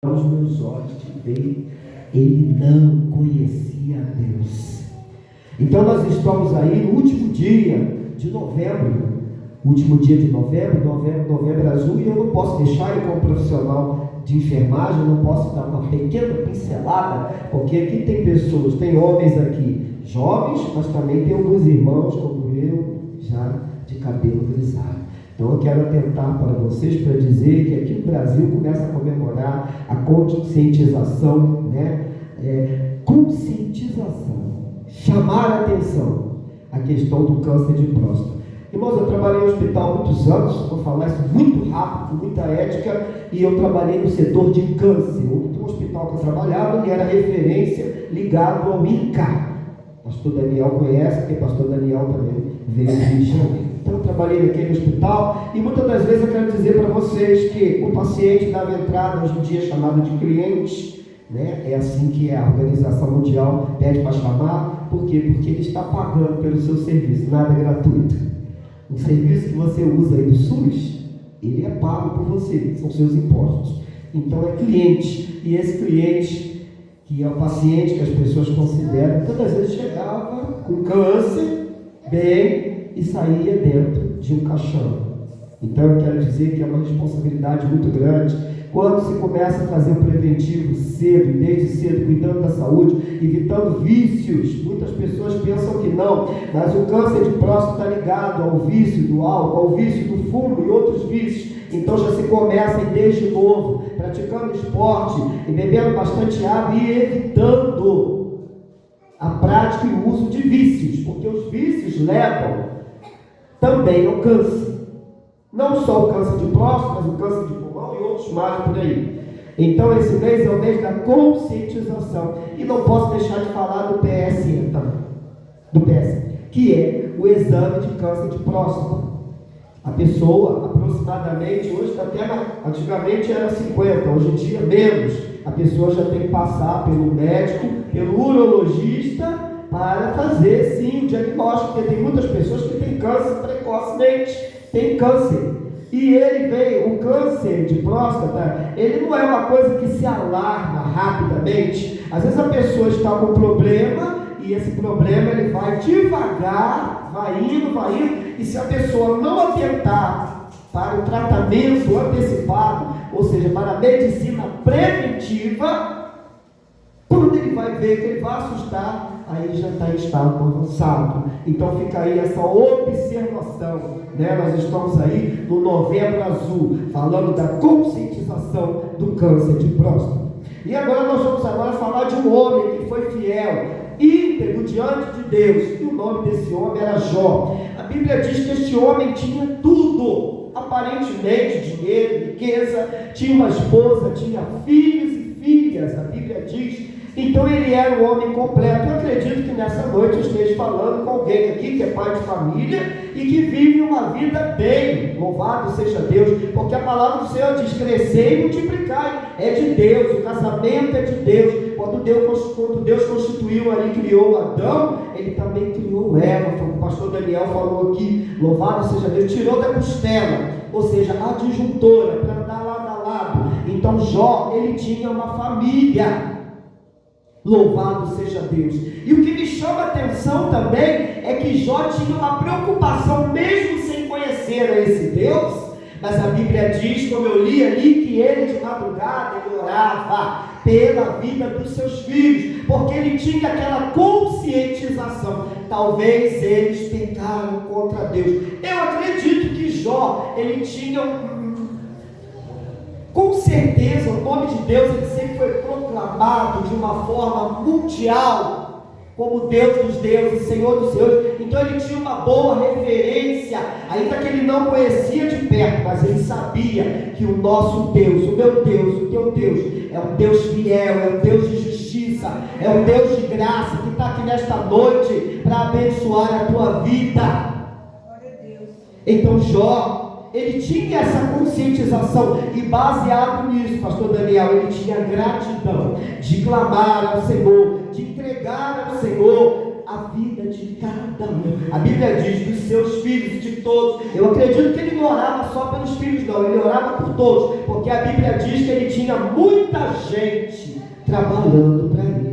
Os meus olhos te veem. Ele não conhecia Deus. Então nós estamos aí no último dia de novembro. Último dia de novembro azul, e eu não posso deixar, eu como profissional de enfermagem, eu não posso dar uma pequena pincelada, porque aqui tem pessoas, tem homens aqui jovens, mas também tem alguns irmãos como eu, já de cabelo grisalho. Então eu quero atentar para vocês para dizer que aqui no Brasil começa a comemorar a conscientização, chamar a atenção a questão do câncer de próstata. Irmãos, eu trabalhei no hospital há muitos anos, vou falar isso muito rápido, com muita ética, e eu trabalhei no setor de câncer. O hospital que eu trabalhava, ele era referência ligado ao INCA. Pastor Daniel conhece, porque pastor Daniel também veio do Rio de Janeiro. Então eu trabalhei naquele hospital, e muitas das vezes eu quero dizer para vocês que o paciente dava entrada, hoje em dia chamado de cliente, é assim que a Organização Mundial pede para chamar. Por quê? Porque ele está pagando pelo seu serviço, nada é gratuito. O serviço que você usa aí do SUS, ele é pago por você, são seus impostos. Então é cliente, e esse cliente, que é o paciente que as pessoas consideram, todas as vezes chegava com câncer, bem, e saía dentro de um caixão. Então eu quero dizer que é uma responsabilidade muito grande. Quando se começa a fazer o preventivo cedo, desde cedo, cuidando da saúde, evitando vícios, muitas pessoas pensam que não, mas o câncer de próstata está ligado ao vício do álcool, ao vício do fumo e outros vícios. Então já se começa desde novo, praticando esporte e bebendo bastante água e evitando a prática e o uso de vícios, porque os vícios levam também ao câncer. Não só o câncer de próstata, mas o câncer de pulmão e outros mais por aí. Então esse mês é o mês da conscientização. E não posso deixar de falar do PSA também. Do PSA, que é o exame de câncer de próstata. A pessoa, aproximadamente, hoje está até, antigamente era 50, hoje em dia menos. A pessoa já tem que passar pelo médico, pelo urologista, para fazer sim o diagnóstico, porque tem muitas pessoas que têm câncer precocemente. Tem câncer, e ele veio, o câncer de próstata, ele não é uma coisa que se alarma rapidamente. Às vezes a pessoa está com um problema, e esse problema ele vai devagar, vai indo, e se a pessoa não atentar para o tratamento antecipado, ou seja, para a medicina preventiva, quando ele vai ver que ele vai assustar, aí já está em estado avançado. Então fica aí essa observação, Nós estamos aí no Novembro Azul, falando da conscientização do câncer de próstata. E agora nós vamos falar de um homem que foi fiel, íntegro diante de Deus, e o nome desse homem era Jó. A Bíblia diz que este homem tinha tudo, aparentemente dinheiro, riqueza, tinha uma esposa, tinha filhos e filhas, a Bíblia diz. Então ele era um homem completo. Eu acredito que nessa noite eu esteja falando com alguém aqui que é pai de família e que vive uma vida bem, louvado seja Deus, porque a palavra do Senhor diz: crescer e multiplicar, é de Deus, o casamento é de Deus. Quando Deus constituiu ali, criou Adão, ele também criou Eva, como o pastor Daniel falou aqui, louvado seja Deus, tirou da costela, ou seja, a adjuntora, para andar lado a lado. Então Jó, ele tinha uma família. Louvado seja Deus. E o que me chama a atenção também é que Jó tinha uma preocupação, mesmo sem conhecer a esse Deus, mas a Bíblia diz, como eu li ali, que ele de madrugada ele orava pela vida dos seus filhos, porque ele tinha aquela conscientização. Talvez eles pecaram contra Deus. Eu acredito que Jó, ele tinha com certeza, o nome de Deus ele sempre foi proclamado de uma forma mundial, como Deus dos deuses, Senhor dos senhores. Então ele tinha uma boa referência, ainda que ele não conhecia de perto, mas ele sabia que o nosso Deus, o meu Deus, o teu Deus, é um Deus fiel, é um Deus de justiça, é um Deus de graça, que está aqui nesta noite para abençoar a tua vida. Então Jó, ele tinha essa conscientização, e baseado nisso, pastor Daniel, ele tinha gratidão de clamar ao Senhor, de entregar ao Senhor a vida de cada um. A Bíblia diz dos seus filhos, de todos. Eu acredito que ele não orava só pelos filhos, não. Ele orava por todos, porque a Bíblia diz que ele tinha muita gente trabalhando para ele.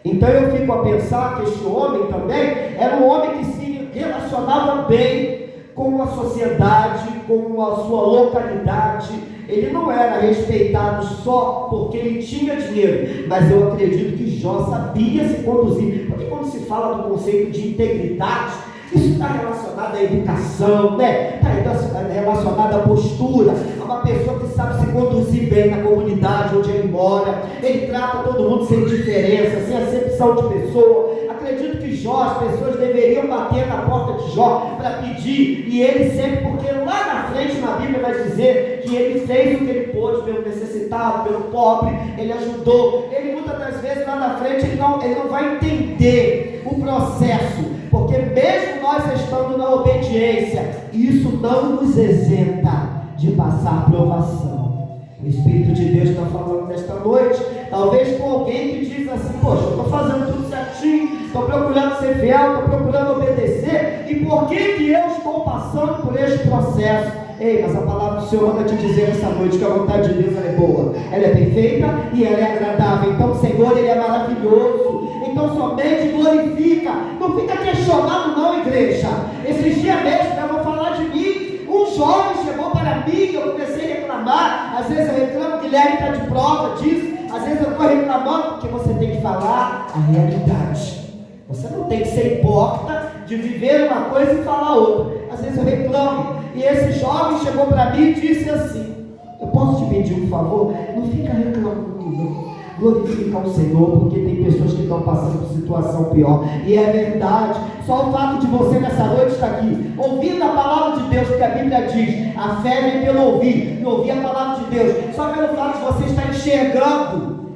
Então eu fico a pensar que este homem também era um homem que se relacionava bem com a sociedade, com a sua localidade. Ele não era respeitado só porque ele tinha dinheiro, mas eu acredito que Jó sabia se conduzir, porque quando se fala do conceito de integridade, isso está relacionado à educação, né? Está relacionado à postura, a uma pessoa que sabe se conduzir bem na comunidade onde ele mora. Ele trata todo mundo sem diferença, sem acepção de pessoa. Acredito que Jó, as pessoas deveriam bater na porta de Jó para pedir, e ele sempre, porque lá na frente na Bíblia vai dizer que ele fez o que ele pôde pelo necessitado, pelo pobre, ele ajudou. Ele muitas das vezes lá na frente ele não vai entender o processo, porque mesmo nós estando na obediência, isso não nos isenta de passar provação. O Espírito de Deus está falando nesta noite, talvez com alguém que diz assim: poxa, eu estou fazendo tudo certinho, estou procurando ser fiel, estou procurando obedecer, e por que eu estou passando por este processo? Ei, mas a palavra do Senhor manda te dizer essa noite que a vontade de Deus ela é boa, ela é perfeita e ela é agradável. Então o Senhor, ele é maravilhoso, então somente glorifica, não fica questionando não, igreja. Esses dias mesmo, eu vou falar de mim, um jovem chegou para mim, eu comecei a reclamar. Às vezes eu reclamo, Guilherme está de prova disso. Às vezes eu estou reclamando, porque você tem que falar a realidade. Você não tem que ser hipócrita de viver uma coisa e falar outra. Às vezes eu reclamo, e esse jovem chegou para mim e disse assim: eu posso te pedir um favor? Não fica reclamando não, glorifica o Senhor, porque tem pessoas que estão passando por situação pior, e é verdade. Só o fato de você nessa noite estar aqui, ouvindo a palavra de Deus, porque a Bíblia diz, a fé vem pelo ouvir, e ouvir a palavra de Deus, só pelo fato de você estar enxergando,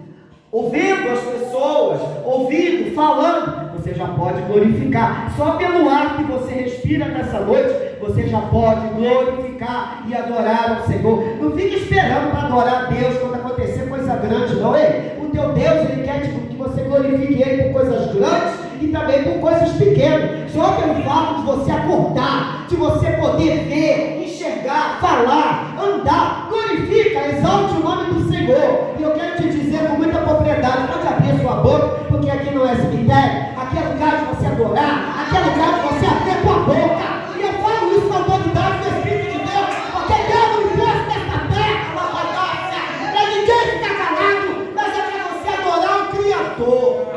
ouvindo as pessoas, ouvindo, falando, você já pode glorificar. Só pelo ar que você respira nessa noite, você já pode glorificar e adorar o Senhor. Não fique esperando para adorar a Deus quando acontecer coisa grande, não é? O teu Deus, ele quer que você glorifique ele por coisas grandes e também por coisas pequenas. Só pelo fato de você acordar, de você poder ver, enxergar, falar, andar, glorifica, exalte o nome do Senhor. E eu quero te dizer com muita propriedade, pode abrir a sua boca, porque aqui não é cemitério, aqui é lugar de você adorar, aqui é lugar de você abrir a tua boca. E eu falo isso com a autoridade do Espírito de Deus, porque Deus não me trouxe nessa terra, para ninguém ficar calado, mas é para você adorar o Criador.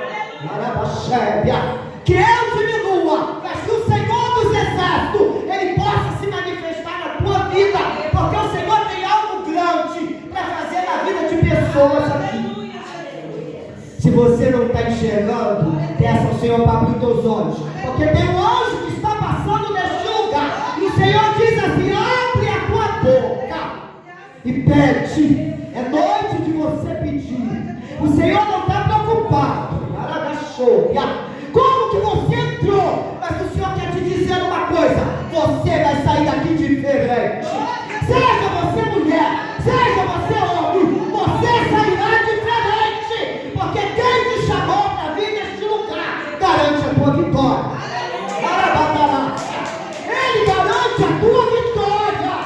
Que eu diminua, mas que o Senhor dos Exércitos, ele possa se manifestar na tua vida, porque o Senhor tem algo grande para fazer na vida de pessoas aqui. Se você não está enxergando, peça ao Senhor para abrir os teus olhos, porque tem um anjo que está passando neste lugar, e o Senhor diz assim: abre a tua boca e pede. É noite de você pedir. O Senhor não está preocupado. Como que você entrou? Mas o Senhor quer te dizer uma coisa: você vai sair daqui diferente. Seja você mulher, seja você homem, você sairá diferente, porque quem te chamou para vir neste lugar garante a tua vitória. Ele garante a tua vitória.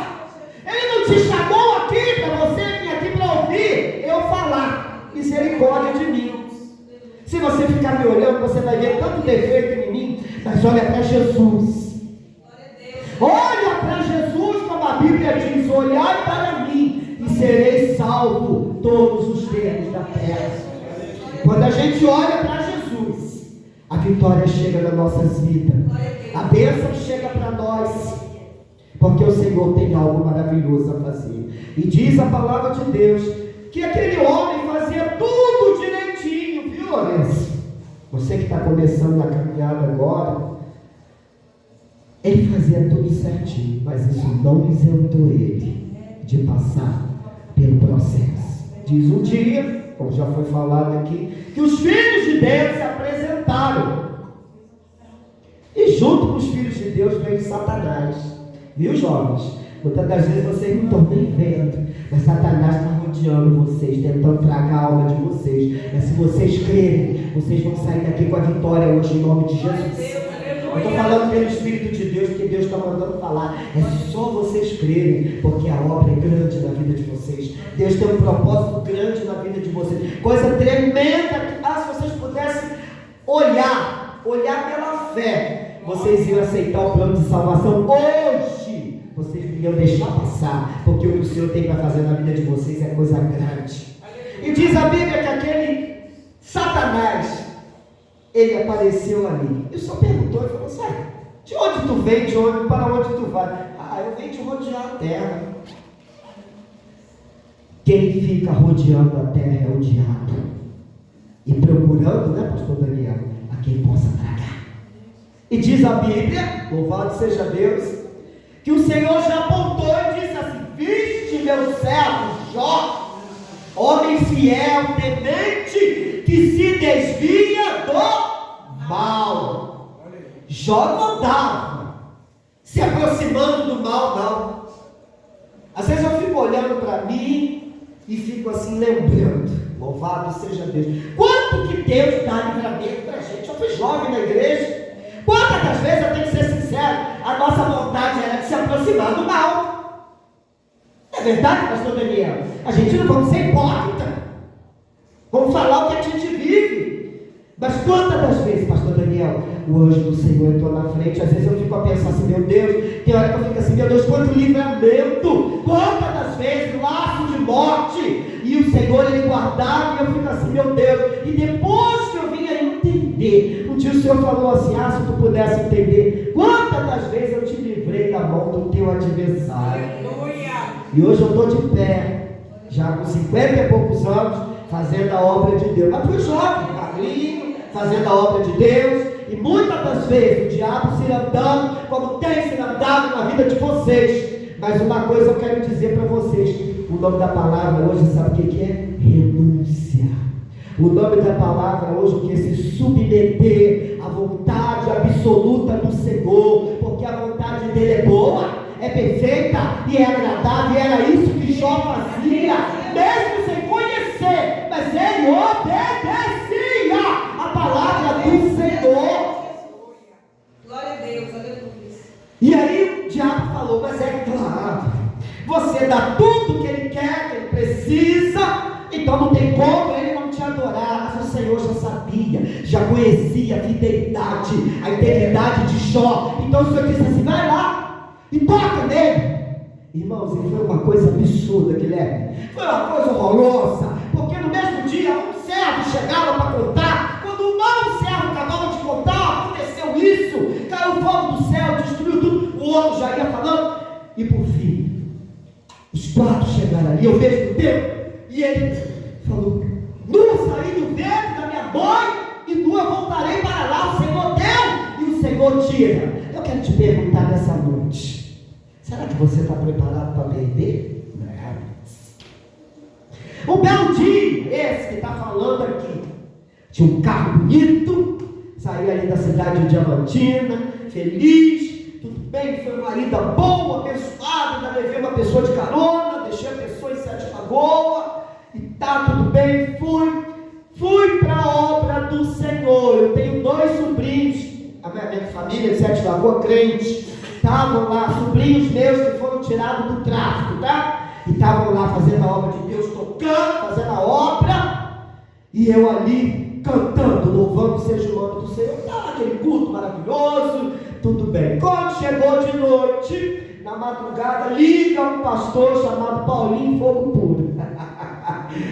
Ele não te chamou aqui para você vir aqui para ouvir eu falar misericórdia de mim. Se você ficar me olhando, você vai ver tanto defeito em mim, mas olha para Jesus. Olha para Jesus, como a Bíblia diz: olhai para mim e serei salvo todos os termos da terra. Quando a gente olha para Jesus, a vitória chega nas nossas vidas, a bênção chega para nós, porque o Senhor tem algo maravilhoso a fazer. E diz a palavra de Deus que aquele homem fazia tudo direitinho, viu, Lourenço? Você que está começando a caminhada agora, ele fazia tudo certinho, mas isso não isentou ele de passar pelo processo. Diz um dia, como já foi falado aqui, que os filhos de Deus se apresentaram, e junto com os filhos de Deus veio Satanás. Viu, jovens? Muitas das vezes vocês não estão nem vendo, Mas Satanás está rodeando vocês, tentando tragar a alma de vocês. Mas se vocês crerem, vocês vão sair daqui com a vitória hoje, em nome de Jesus. Eu estou falando pelo Espírito de Deus, porque Deus está mandando falar. É só vocês crerem, porque a obra é grande na vida de vocês. Deus tem um propósito grande na vida de vocês. Coisa tremenda que, se vocês pudessem olhar pela fé, vocês iam aceitar o plano de salvação hoje. Vocês não iam deixar passar, porque o que o Senhor tem para fazer na vida de vocês é coisa grande. E diz a Bíblia que aquele Satanás, ele apareceu ali. E o Senhor perguntou e falou: sai, de onde tu vem, para onde tu vai? Eu venho de rodear a terra. Quem fica rodeando a terra é o diabo. E procurando, né, pastor Daniel, a quem possa tragar. E diz a Bíblia, louvado seja Deus, que o Senhor já apontou e disse assim: viste meu servo Jó, homem fiel, temente, que se desvia do mal. Jó não andava se aproximando do mal, não. Às vezes eu fico olhando para mim e fico assim lembrando, louvado seja Deus, quanto que Deus dá livramento para a gente. Eu fui jovem na igreja. Quantas das vezes, eu tenho que ser sincero, a nossa vontade era de se aproximar do mal. É verdade, pastor Daniel? A gente não vamos ser hipócrita. Vamos falar o que a gente vive. Mas quantas das vezes, pastor Daniel, o anjo do Senhor entrou na frente? Às vezes eu fico a pensar assim: meu Deus, tem hora que eu fico assim: meu Deus, quanto livramento. Quantas das vezes, laço de morte, e o Senhor ele guardava, e eu fico assim: meu Deus. E depois que eu vim a entender, um dia o Senhor falou assim: se tu pudesse entender, quantas das vezes eu te livrei da mão do teu adversário. E hoje eu estou de pé, já com 50 e poucos anos, fazendo a obra de Deus. Mas fui jovem, magrinho, fazendo a obra de Deus. E muitas das vezes o diabo se andando, como tem se andado na vida de vocês. Mas uma coisa eu quero dizer para vocês: o nome da palavra hoje, sabe o que é? Renúncia. O nome da palavra hoje, o que é? Se submeter à vontade absoluta do Senhor, porque a vontade dele é boa, é perfeita e é agradável. E era isso que Jó fazia, mesmo sem conhecer, mas ele obedecia a palavra do Senhor. Glória a Deus, aleluia. E aí o diabo falou: mas é claro, você dá tudo que ele quer, que ele precisa, então não tem como ele não te adorar. Mas o Senhor já sabia, já conhecia a fidelidade, a integridade de Jó. Então o Senhor disse assim: vai lá e toca nele. Irmãos, e foi uma coisa absurda, Guilherme. Foi uma coisa horrorosa, porque no mesmo dia um servo chegava para contar. Quando o mau servo acabava de contar, aconteceu isso, caiu fogo do céu, destruiu tudo. O outro já ia falando. E por fim, os quatro chegaram ali ao mesmo tempo. E ele falou: nua saí do ventre da minha mãe, e nua voltarei para lá. O Senhor deu e o Senhor tira. Eu quero te perguntar nessa noite: será que você está preparado para perder? Não. Um belo dia, esse que está falando aqui, tinha um carro bonito, saiu ali da cidade de Diamantina, feliz, tudo bem, foi uma ida boa, abençoada, ainda levei uma pessoa de carona, deixei a pessoa em Sete Lagoas, e tá tudo bem, fui para a obra do Senhor. Eu tenho 2 sobrinhos, a minha família de Sete Lagoas, crente, estavam lá, sobrinhos meus que foram tirados do tráfico, tá? E estavam lá fazendo a obra de Deus, tocando, fazendo a obra, e eu ali cantando, louvando seja o nome do Senhor. Tá aquele culto maravilhoso, tudo bem. Quando chegou de noite, na madrugada, liga um pastor chamado Paulinho Fogo Puro.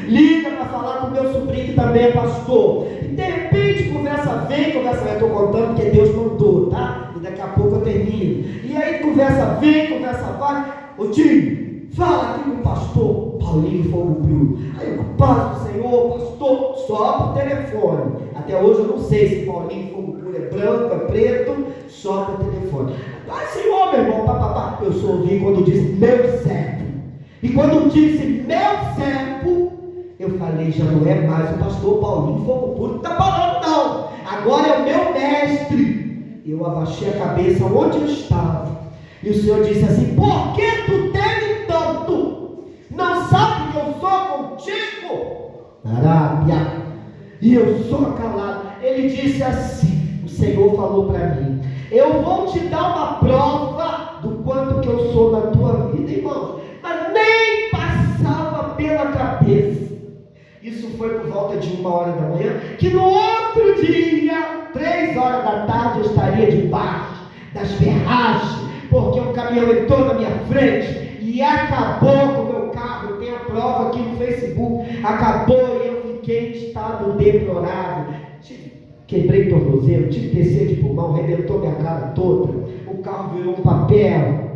Liga para falar com o meu sobrinho que também é pastor. E de repente, conversa vem, conversa vai. Eu estou contando porque Deus mandou, tá? E daqui a pouco eu termino. E aí, conversa vem, conversa vai. Ô tio, fala aqui com o pastor Paulinho Fogo Puro. Aí eu: paz do Senhor, pastor, só por telefone. Até hoje eu não sei se Paulinho Fogo Puro é branco, é preto, só por telefone. Pai, Senhor, meu irmão, papapá. Eu só ouvi quando disse meu servo. E quando disse meu servo, eu falei: já não é mais o pastor Paulinho Fogo Puro que está falando, não. Agora é o meu mestre. Eu abaixei a cabeça onde eu estava. E o Senhor disse assim: por que tu teme tanto? Não Arábia. E eu só calado. Ele disse assim, o Senhor falou para mim: eu vou te dar uma prova do quanto que eu sou na tua vida, irmãos. Mas nem passava pela cabeça. Isso foi por volta de 1h da manhã, que no outro dia, 3h da tarde, eu estaria debaixo das ferragens, porque o caminhão entrou na minha frente e acabou com o meu carro. Tem a prova aqui no Facebook. Acabou e eu fiquei em estado deplorável. Quebrei tornozelo, tive que descer de pulmão, arrebentou minha cara toda. O carro virou um papel.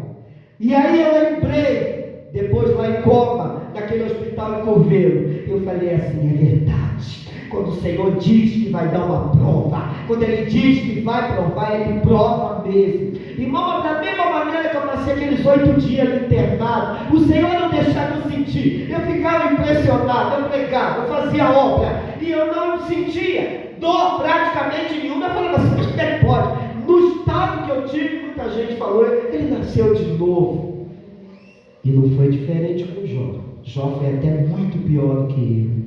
E aí eu lembrei, depois lá em Coma, naquele hospital em Corveiro, eu falei assim: é verdade. Quando o Senhor diz que vai dar uma prova, quando Ele diz que vai provar, Ele prova mesmo. Irmão, da mesma maneira que eu passei aqueles 8 dias no internado, o Senhor não deixava eu sentir. Eu ficava impressionado, eu pregava, eu fazia obra, e eu não sentia dor praticamente nenhuma. Eu falei assim: mas como é que pode? No estado que eu tive, muita gente falou: ele nasceu de novo. E não foi diferente com o Jó. Jó foi até muito pior do que ele.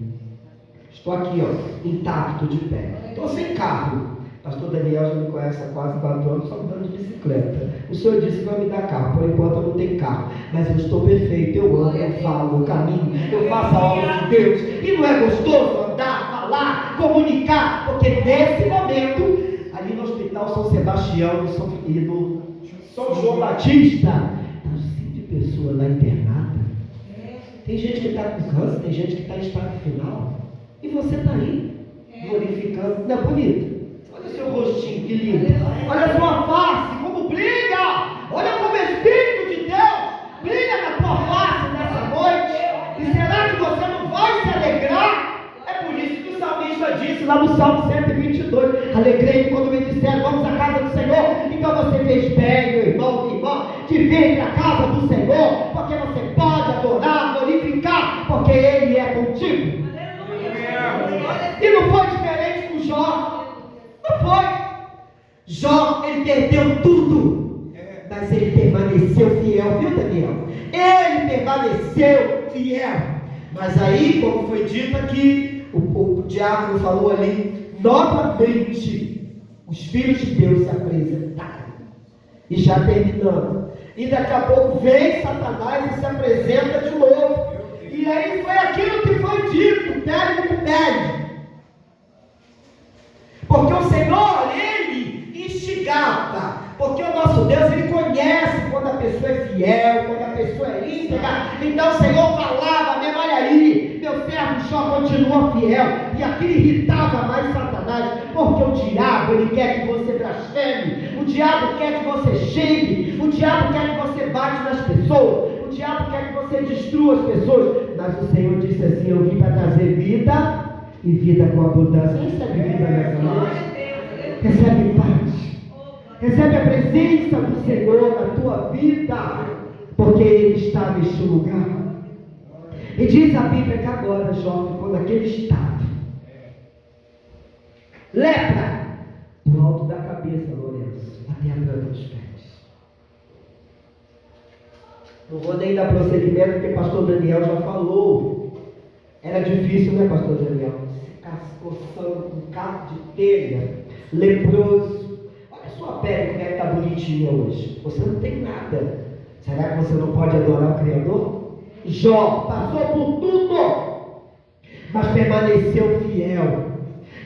Estou aqui, ó, intacto, de pé. Estou sem carro. Pastor Daniel já me conhece há quase 4 anos, só andando de bicicleta. O Senhor disse que vai me dar carro, por enquanto eu não tenho carro. Mas eu estou perfeito, eu ando, eu falo, eu caminho, eu faço a obra de Deus. E não é gostoso andar, falar, comunicar? Porque nesse momento, ali no Hospital São Sebastião e no São João Batista, está 5 pessoas lá internadas. Tem gente que está com câncer, tem gente que está em estado final. E você está aí, glorificando. Não é bonito? Olha o seu rostinho, que lindo. Olha a sua face, como brilha. Olha como o Espírito de Deus brilha na tua face nessa noite. E será que você não vai se alegrar? É por isso que o salmista disse lá no Salmo 122: alegrei-me quando me disseram, vamos à casa do Senhor. Então você fez bem, meu irmão, minha irmã, de vir para a casa do Senhor, porque você pode adorar, glorificar, porque Ele é contigo. E não foi diferente com Jó. Não foi. Jó, ele perdeu tudo, mas ele permaneceu fiel, viu, Daniel? Ele permaneceu fiel. Mas aí, como foi dito aqui, o diácono falou ali, novamente os filhos de Deus se apresentaram. E já terminando, e daqui a pouco vem Satanás e se apresenta de novo. E aí foi aquilo que foi dito, pede por pede. Porque o Senhor, Ele instigava. Porque o nosso Deus, Ele conhece quando a pessoa é fiel, quando a pessoa é íntegra. Então o Senhor falava mesmo: olha aí, meu servo Jó continua fiel. E aquilo irritava mais Satanás. Porque o diabo, ele quer que você blasfeme. O diabo quer que você xingue. O diabo quer que você bate nas pessoas. O diabo quer que você destrua as pessoas. Mas o Senhor disse assim: eu vim para trazer vida e vida com abundância. Recebe vida nessa noite. Recebe paz. Recebe a presença do Senhor na tua vida, porque Ele está neste lugar. E diz a Bíblia que agora Jó ficou naquele estado. Lepra do alto da cabeça, Lourenço, até a planta dos pés. Não vou nem dar prosseguimento, porque o pastor Daniel já falou. Era difícil, né, pastor Daniel? Ficar se coçando com um caco de telha, leproso. Olha a sua pele, como é que está bonitinha hoje. Você não tem nada. Será que você não pode adorar o Criador? Jó passou por tudo, mas permaneceu fiel.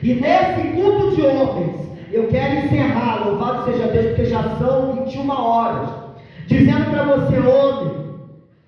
E nesse culto de homens, eu quero encerrar, louvado seja Deus, porque já são 21 horas, dizendo para você, homem,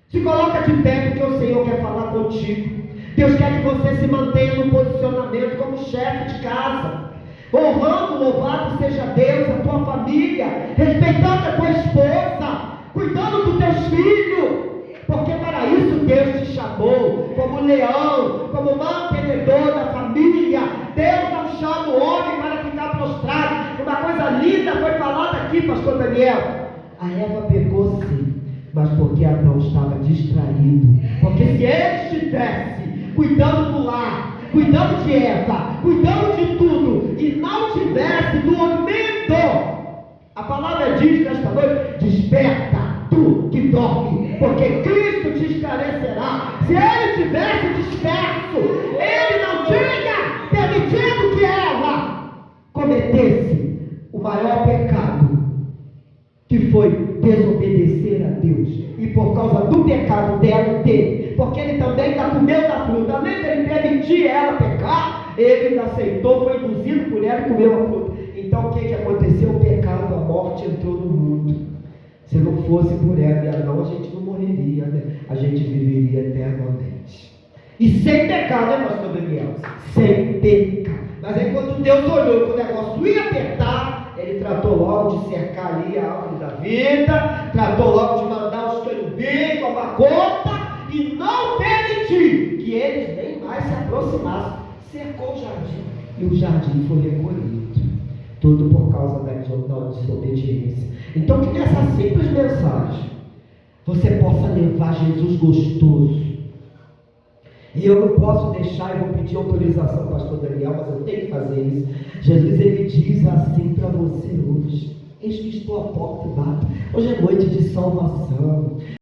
se coloca de pé, porque o Senhor quer falar contigo. Deus quer que você se mantenha no posicionamento como chefe de casa, honrando, louvado seja Deus, a tua família, respeitando a tua esposa, cuidando dos teus filhos, porque para isso Deus te chamou, como leão, como mantenedor da família. Deus não chama o homem para ficar prostrado. Uma coisa linda foi falada aqui, pastor Daniel. A Eva pecou sim, mas porque Adão estava distraído. Porque se ele estivesse cuidando do lar, cuidando de Eva, cuidando de tudo, e não tivesse dormindo, a palavra diz nesta noite: desperta tu que dorme, porque Cristo te esclarecerá. Se ele tivesse disperso, ele cometesse o maior pecado, que foi desobedecer a Deus, e por causa do pecado dela e dele, porque ele também ainda comeu da fruta, além dele permitir ela pecar, ele ainda aceitou, foi induzido por ela e comeu a fruta. Então o que aconteceu? O pecado, a morte entrou no mundo. Se não fosse por Eva e Adão, a gente não morreria, né? A gente viveria eternamente. E sem pecar, né, pastor Daniel? Sem pecar. Mas aí quando Deus olhou que o negócio ia apertar, ele tratou logo de cercar ali a árvore da vida, tratou logo de mandar os querubins tomar conta e não permitir que eles nem mais se aproximassem. Cercou o jardim e o jardim foi recolhido. Tudo por causa da desobediência. Então que nessa simples mensagem você possa levar Jesus gostoso. E eu não posso deixar, eu vou pedir autorização ao pastor Daniel, mas eu tenho que fazer isso. Jesus, ele diz assim para você hoje: eis que estou à porta e bato. Hoje é noite de salvação.